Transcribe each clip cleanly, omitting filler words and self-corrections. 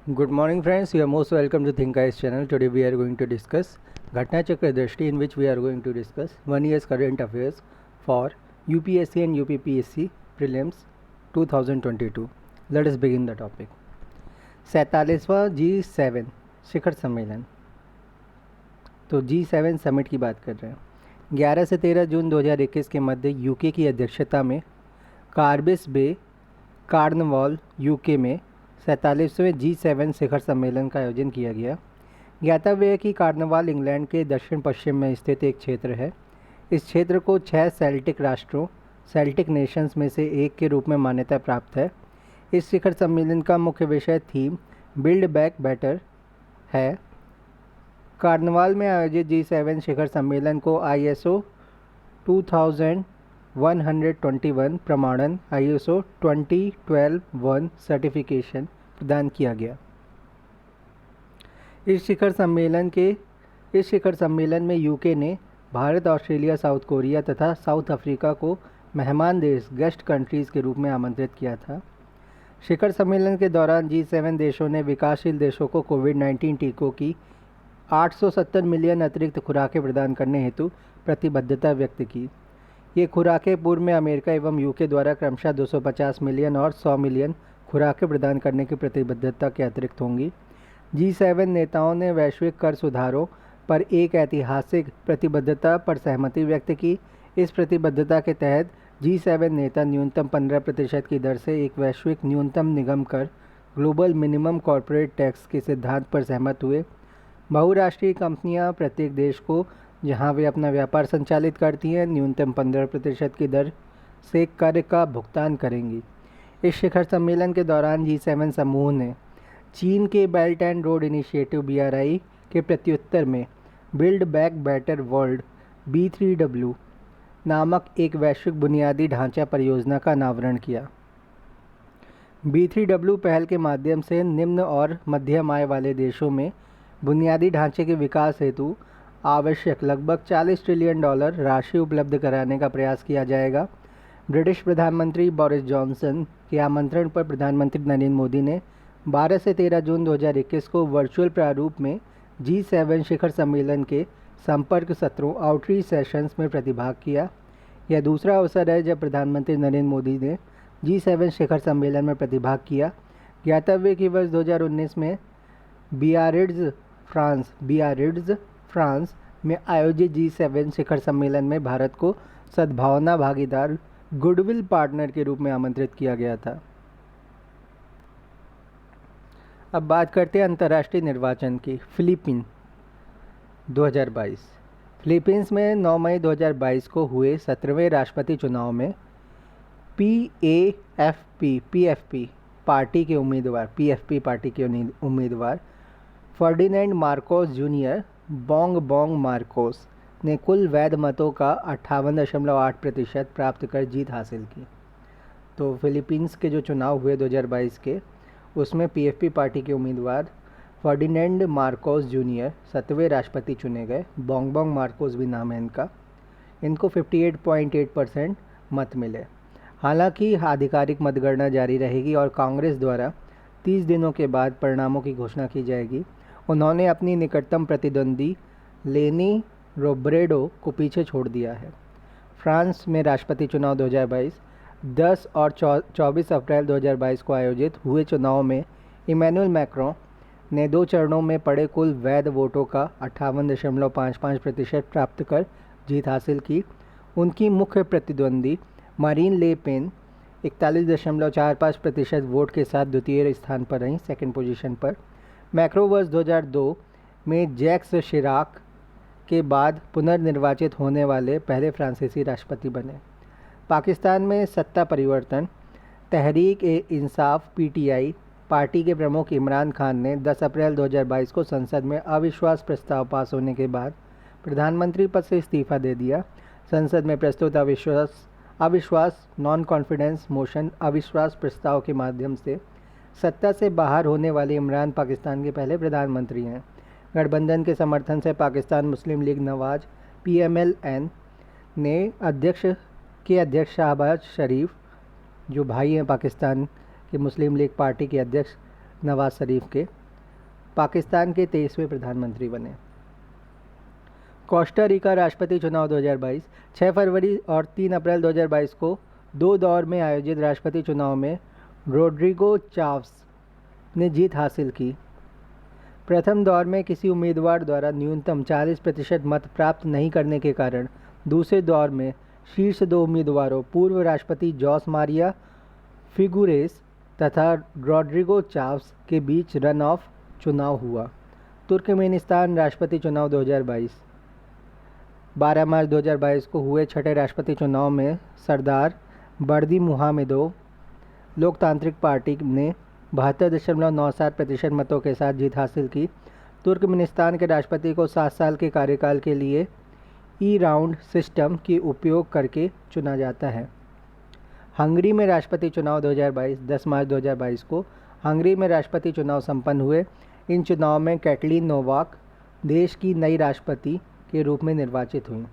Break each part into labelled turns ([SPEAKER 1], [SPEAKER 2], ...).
[SPEAKER 1] Good morning, friends. You are most welcome to Think Eyes channel. Today we are going to discuss Ghatna Chakra Drishti, in which we are going to discuss 1 year's current affairs for UPSC and UPPSC prelims 2022. Let us begin the topic. 47वां G7 शिखर सम्मेलन। तो G7 summit की बात कर रहे हैं। 11 से 13 जून 2021 के मध्य UK की अध्यक्षता में कार्बिस बे कार्नवाल यूके में 47वें G7 शिखर सम्मेलन का आयोजन किया गया। ज्ञातव्य है कि कार्नवाल इंग्लैंड के दक्षिण पश्चिम में स्थित एक क्षेत्र है। इस क्षेत्र को 6 सेल्टिक राष्ट्रों सेल्टिक नेशंस में से एक के रूप में मान्यता प्राप्त है। इस शिखर सम्मेलन का मुख्य विषय थीम बिल्ड बैक बेटर है। कार्नवाल में आयोजित G7 शिखर सम्मेलन को ISO 2121 प्रमाणन ISO 2012-1 सर्टिफिकेशन प्रदान किया गया। इस शिखर सम्मेलन में यूके ने भारत, ऑस्ट्रेलिया, साउथ कोरिया तथा साउथ अफ्रीका को मेहमान देश गेस्ट कंट्रीज़ के रूप में आमंत्रित किया था। शिखर सम्मेलन के दौरान G7 देशों ने विकासशील देशों को कोविड-19 टीकों की 870 मिलियन अतिरिक्त खुराकें प्रदान करने हेतु प्रतिबद्धता व्यक्त की। ये खुराकें पूर्व में अमेरिका एवं यूके द्वारा क्रमशः 250 मिलियन और 100 मिलियन खुराकें प्रदान करने की प्रतिबद्धता के अतिरिक्त होंगी। G7 नेताओं ने वैश्विक कर सुधारों पर एक ऐतिहासिक प्रतिबद्धता पर सहमति व्यक्त की। इस प्रतिबद्धता के तहत G7 नेता न्यूनतम 15% की दर से एक वैश्विक न्यूनतम निगम कर ग्लोबल मिनिमम कॉरपोरेट टैक्स के सिद्धांत पर सहमत हुए। बहुराष्ट्रीय कंपनियां प्रत्येक देश को जहां वे अपना व्यापार संचालित करती हैं न्यूनतम 15% की दर से कर का भुगतान करेंगी। इस शिखर सम्मेलन के दौरान G7 समूह ने चीन के belt and road initiative BRI के प्रत्युत्तर में build back better world B3W नामक एक वैश्विक बुनियादी ढांचा परियोजना का अनावरण किया। B3W पहल के माध्यम से निम्न और मध्यम आय वाले देशों में बुनियादी ढांचे के विकास हेतु आवश्यक लगभग $40 ट्रिलियन राशि उपलब्ध कराने का प्रयास किया जाएगा। ब्रिटिश प्रधानमंत्री बोरिस जॉनसन के आमंत्रण पर प्रधानमंत्री नरेंद्र मोदी ने 12 से 13 जून 2021 को वर्चुअल प्रारूप में G7 शिखर सम्मेलन के संपर्क सत्रों आउटरीच सेशंस में प्रतिभाग किया। यह दूसरा अवसर है जब प्रधानमंत्री नरेंद्र मोदी ने G7 शिखर सम्मेलन में प्रतिभाग किया। ज्ञातव्य कि वर्ष 2019 में बियारिट्ज़ फ्रांस में आयोजित G7 शिखर सम्मेलन में भारत को सद्भावना भागीदार गुडविल पार्टनर के रूप में आमंत्रित किया गया था। अब बात करते हैं अंतर्राष्ट्रीय निर्वाचन की। फिलीपीन 2022। फिलीपींस में 9 मई 2022 को हुए 17वें राष्ट्रपति चुनाव में PFP पार्टी के उम्मीदवार Ferdinand Marcos junior Bong Marcos ने कुल वैध मतों का 58.8% प्राप्त कर जीत हासिल की। तो फिलीपींस के जो चुनाव हुए 2022 के, उसमें PFP पार्टी के उम्मीदवार फर्डिनेंड मार्कोस जूनियर 7वें राष्ट्रपति चुने गए। बोंग मार्कोस भी नाम है इनका। इनको 58.8% मत मिले। हालांकि आधिकारिक मतगणना जारी रहेगी और कांग्रेस द्वारा 30 दिनों के बाद परिणामों की घोषणा की जाएगी। उन्होंने अपनी निकटतम प्रतिद्वंदी लेनी रोब्रेडो को पीछे छोड़ दिया है। फ्रांस में राष्ट्रपति चुनाव 2022 10 और 24 अप्रैल 2022 को आयोजित हुए चुनाव में इमैनुअल मैक्रों ने 2 चरणों में पड़े कुल वैध वोटों का 58.55% प्राप्त कर जीत हासिल की। उनकी मुख्य प्रतिद्वंदी मारीन ले पेन 41.45% वोट के साथ द्वितीय स्थान पर रहीं, सेकंड पोजीशन पर। मैक्रो वर्ष 2002 में जैक्स शिराक के बाद पुनर्निर्वाचित होने वाले पहले फ्रांसीसी राष्ट्रपति बने। पाकिस्तान में सत्ता परिवर्तन। तहरीक ए इंसाफ PTI पार्टी के प्रमुख इमरान खान ने 10 अप्रैल 2022 को संसद में अविश्वास प्रस्ताव पास होने के बाद प्रधानमंत्री पद से इस्तीफा दे दिया। संसद में प्रस्तुत अविश्वास नॉन कॉन्फिडेंस मोशन अविश्वास प्रस्ताव के माध्यम से सत्ता से बाहर होने वाले इमरान पाकिस्तान के पहले प्रधानमंत्री हैं। गठबंधन के समर्थन से पाकिस्तान मुस्लिम लीग नवाज PMLN ने अध्यक्ष शहबाज शरीफ, जो भाई हैं पाकिस्तान कि मुस्लिम लीग पार्टी के अध्यक्ष नवाज शरीफ के पाकिस्तान के 23वें प्रधानमंत्री बने। कोस्टा रिका राष्ट्रपति चुनाव 2022 6 फरवरी और 3 अप्रैल 2022 को 2 दौर में आयोजित राष्ट्रपति चुनाव में रोड्रिगो चाव्स ने जीत हासिल की। प्रथम दौर में किसी उम्मीदवार द्वारा न्यूनतम 40% मत प्राप्त नहीं करने के कारण दूसरे दौर में शीर्ष 2 उम्मीदवारों पूर्व राष्ट्रपति जोस मारिया फिगुरेस तथा रोड्रिगो चाव्स के बीच रन ऑफ चुनाव हुआ। तुर्कमेनिस्तान राष्ट्रपति चुनाव 2022 12 मार्च 2022 को हुए छठे राष्ट्रपति चुनाव में सरदार बर्दी मुहामेदोव लोकतांत्रिक पार्टी ने 72.97% मतों के साथ जीत हासिल की। तुर्कमेनिस्तान के राष्ट्रपति को 7 साल के कार्यकाल के लिए ई राउंड सिस्टम की उपयोग करके चुना जाता है। हंगरी में राष्ट्रपति चुनाव 2022 10 मार्च 2022 को हंगरी में राष्ट्रपति चुनाव संपन्न हुए। इन चुनाव में कैटलीन नोवाक देश की नई राष्ट्रपति के रूप में निर्वाचित हुई।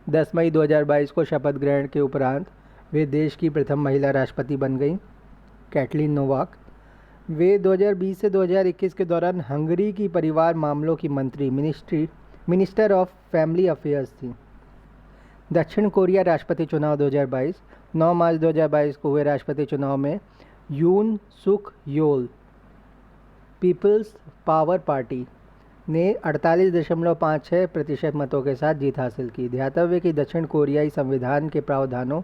[SPEAKER 1] 10 मई 2022 को शपथ ग्रहण के उपरांत वे देश की प्रथम महिला राष्ट्रपति बन गईं। कैटलीन नोवाक वे 2020 से 2021 के दौरान हंगरी की परिवार मामलों की मंत्री मिनिस्टर ऑफ फैमिली अफेयर्स थी। दक्षिण कोरिया राष्ट्रपति चुनाव 2022 9 मार्च 2022 को हुए राष्ट्रपति चुनाव में यून सुक योल पीपल्स पावर पार्टी ने 48.56% मतों के साथ जीत हासिल की। ध्यातव्य कि दक्षिण कोरियाई संविधान के प्रावधानों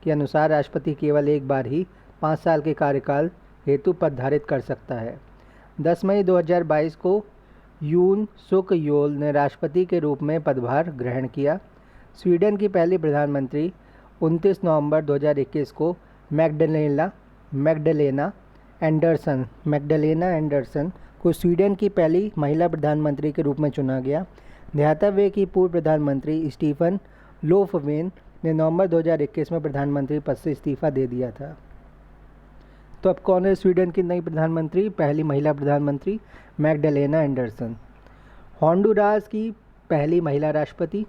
[SPEAKER 1] के अनुसार राष्ट्रपति केवल एक बार ही 5 साल के कार्यकाल हेतु पद धारित कर सकता है। 10 मई 2022 को यून सुक योल ने राष्ट्रपति के रूप में पदभार ग्रहण किया। स्वीडन की पहली प्रधानमंत्री 29 नवंबर 2021 को मैग्डलेना एंडरसन को स्वीडन की पहली महिला प्रधानमंत्री के रूप में चुना गया। ध्यातव्य कि पूर्व प्रधानमंत्री स्टीफन लोफवेन ने नवंबर 2021 में प्रधानमंत्री पद से इस्तीफा दे दिया था। तो अब कौन है स्वीडन की नई प्रधानमंत्री, पहली महिला प्रधानमंत्री? मैग्डलेना एंडरसन। होंडुरास की पहली महिला राष्ट्रपति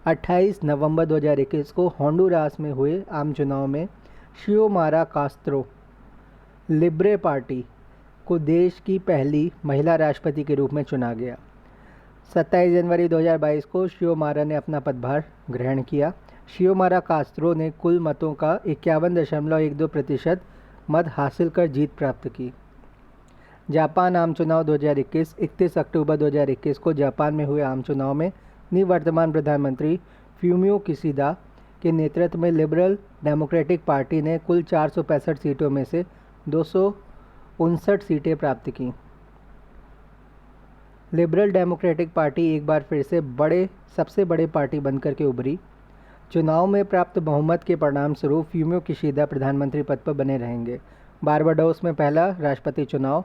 [SPEAKER 1] 28 नवंबर 2021 को होंडुरास में हुए आम चुनाव में शियोमारा कास्त्रो लिब्रे पार्टी को देश की पहली महिला राष्ट्रपति के रूप में चुना गया। 27 जनवरी 2022 को शियोमारा ने अपना पदभार ग्रहण किया। शियोमारा कास्त्रो ने कुल मतों का 51.12% मत हासिल कर जीत प्राप्त की। जापान आम चुनाव 2021 31 अक्टूबर 2021 को जापान में हुए आम चुनाव में निवर्तमान प्रधानमंत्री फ्यूमियो किशिदा के नेतृत्व में लिबरल डेमोक्रेटिक पार्टी ने कुल 465 सीटों में से 259 सीटें प्राप्त की। लिबरल डेमोक्रेटिक पार्टी एक बार फिर से सबसे बड़े पार्टी बनकर के उभरी। चुनाव में प्राप्त बहुमत के परिणाम स्वरूप फ्यूमियो किशिदा प्रधानमंत्री पद पर बने रहेंगे। बारबाडोस में पहला राष्ट्रपति चुनाव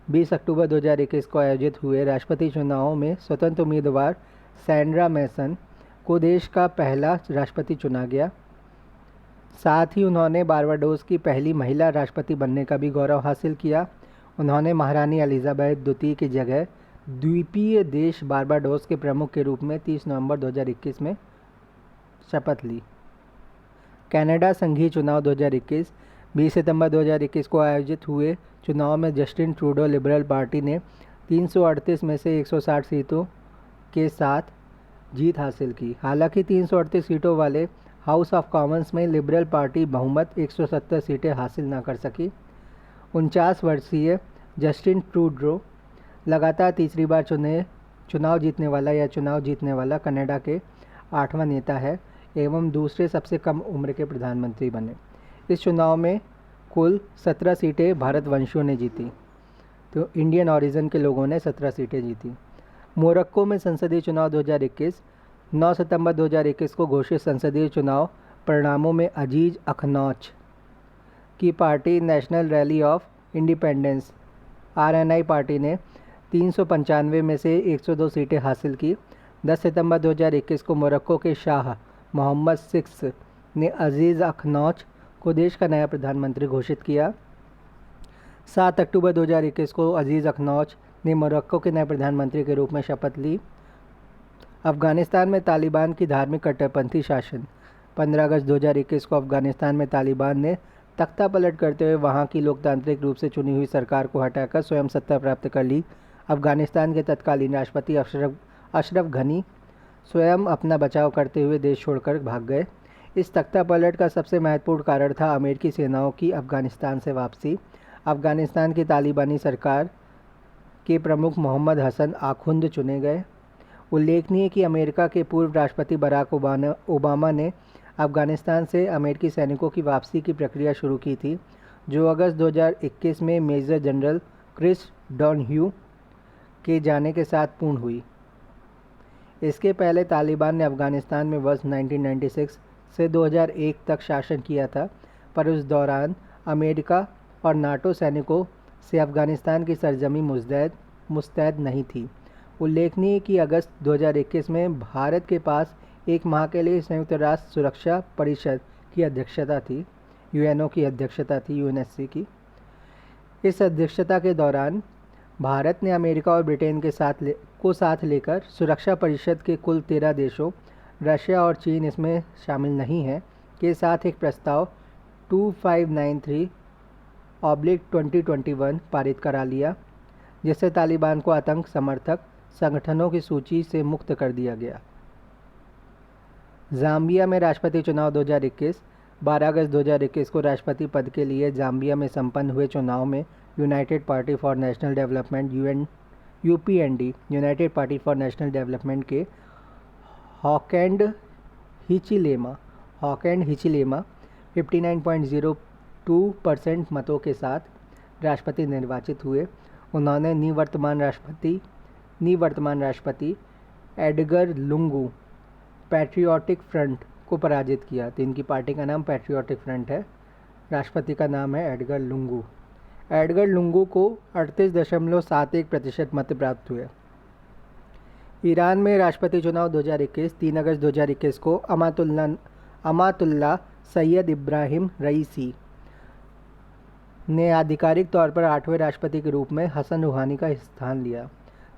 [SPEAKER 1] 20 अक्टूबर 2021 को आयोजित हुए राष्ट्रपति चुनाव में स्वतंत्र उम्मीदवार सैंड्रा मैसन को देश का पहला राष्ट्रपति चुना गया। साथ ही उन्होंने बारबाडोस की पहली महिला राष्ट्रपति बनने का भी गौरव हासिल किया। उन्होंने महारानी एलिजाबेथ द्वितीय की जगह द्वीपीय देश बारबाडोस के प्रमुख के रूप में 30 नवंबर 2021 में शपथ ली। कनाडा संघीय चुनाव 2021 20 सितंबर 2021 को आयोजित हुए चुनाव में जस्टिन ट्रूडो लिबरल पार्टी ने 338 में से 160 सीटों के साथ जीत हासिल की। हालांकि 338 सीटों वाले हाउस ऑफ कॉमन्स में लिबरल पार्टी बहुमत 170 सीटें हासिल न कर सकी। 49 वर्षीय जस्टिन ट्रूडो लगातार तीसरी बार चुनाव जीतने वाला कनाडा के 8वां नेता है एवं दूसरे सबसे कम उम्र के प्रधानमंत्री बने। इस चुनाव में कुल 17 सीटें भारतवंशियों ने जीती, तो इंडियन ऑरिजिन के लोगों ने 17 सीटें जीती। मोरक्को में संसदीय चुनाव 2021 9 सितंबर 2021 को घोषित संसदीय चुनाव परिणामों में अजीज अखनौच की party national rally of independence RNI party ने 395 में से 102 सीटें हासिल की। 10 सितंबर 2021 को मोरक्को के शाह मोहम्मद 6 ने अजीज अखनौच को देश का नया प्रधानमंत्री घोषित किया। 7 अक्टूबर 2021 को अजीज अखनौच ने मोरक्को के नए प्रधानमंत्री के रूप में शपथ ली। अफ़गानिस्तान में तालिबान की धार्मिक कट्टरपंथी शासन 15 अगस्त 2021 को अफ़गानिस्तान में तालिबान ने तख्ता पलट करते हुए वहां की लोकतांत्रिक रूप से चुनी हुई सरकार को हटाकर स्वयं सत्ता प्राप्त कर ली। अफगानिस्तान के तत्कालीन राष्ट्रपति अशरफ घनी स्वयं अपना बचाव करते हुए देश छोड़कर भाग गए। इस तख्ता पलट का सबसे महत्वपूर्ण कारण था अमेरिकी सेनाओं की अफगानिस्तान से वापसी। अफगानिस्तान की तालिबानी सरकार के प्रमुख मोहम्मद हसन आखुंद चुने गए। उल्लेखनीय कि अमेरिका के पूर्व राष्ट्रपति बराक ओबामा ने अफगानिस्तान से अमेरिकी सैनिकों की वापसी की प्रक्रिया शुरू की थी, जो अगस्त 2021 में मेजर जनरल क्रिस डॉनह्यू के जाने के साथ पूर्ण हुई। इसके पहले तालिबान ने अफगानिस्तान में वर्ष 1996 से 2001 तक शासन किया था, पर उस दौरान अमेरिका और नाटो सैनिकों से अफगानिस्तान की सरजमी मुस्तैद नहीं थी। उल्लेखनीय कि अगस्त 2021 में भारत के पास एक माह के लिए संयुक्त राष्ट्र सुरक्षा परिषद की अध्यक्षता थी, यूएनओ की अध्यक्षता थी, यूएनएससी की। इस अध्यक्षता के दौरान भारत ने अमेरिका और ब्रिटेन के साथ लेकर सुरक्षा परिषद के कुल 13 देशों, रशिया और चीन इसमें शामिल नहीं है, के साथ एक प्रस्ताव 2593/2021 पारित करा लिया, जिससे तालिबान को आतंक समर्थक संगठनों की सूची से मुक्त कर दिया गया। ज़ाम्बिया में राष्ट्रपति चुनाव 2021। 12 अगस्त 2021 को राष्ट्रपति पद के लिए ज़ाम्बिया में संपन्न हुए चुनाव में united party for national development UPND united party for national development के हॉकैंड हिचिलेमा 59.02% मतों के साथ राष्ट्रपति निर्वाचित हुए। उन्होंने निवर्तमान राष्ट्रपति एडगर लुंगू पैट्रियोटिक फ्रंट को पराजित किया। तो इनकी पार्टी का नाम पैट्रियोटिक फ्रंट है, राष्ट्रपति का नाम है एडगर लुंगू। एडगर लुंगू को 38.71% मत प्राप्त हुए। ईरान में राष्ट्रपति चुनाव 2021। 3 अगस्त 2021 को अमातुल्ला सैयद इब्राहिम रईसी ने आधिकारिक तौर पर 8वें राष्ट्रपति के रूप में हसन रूहानी का स्थान लिया।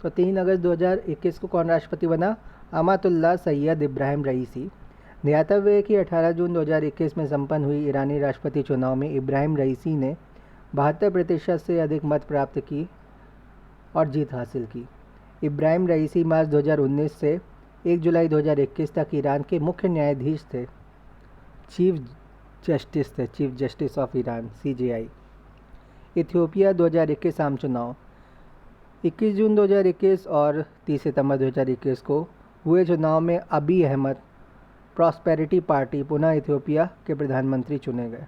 [SPEAKER 1] तो 3 अगस्त 2021 को कौन राष्ट्रपति बना? अमातुल्ला सैयद इब्राहिम रईसी। ध्यातव्य है कि 18 जून 2021 में संपन्न हुई ईरानी राष्ट्रपति चुनाव में इब्राहिम रईसी ने 72% से अधिक मत प्राप्त की और जीत हासिल की। इब्राहिम रईसी मार्च 2019 से 1 जुलाई 2021 तक ईरान के मुख्य न्यायाधीश थे, chief justice of Iran CJI। Ethiopia 2021 आम चुनाव 21 जून 2021 और 30 सितंबर 2021 को हुए चुनाव में अबी अहमद प्रॉस्पेरिटी पार्टी पुनः इथियोपिया के प्रधानमंत्री चुने गए।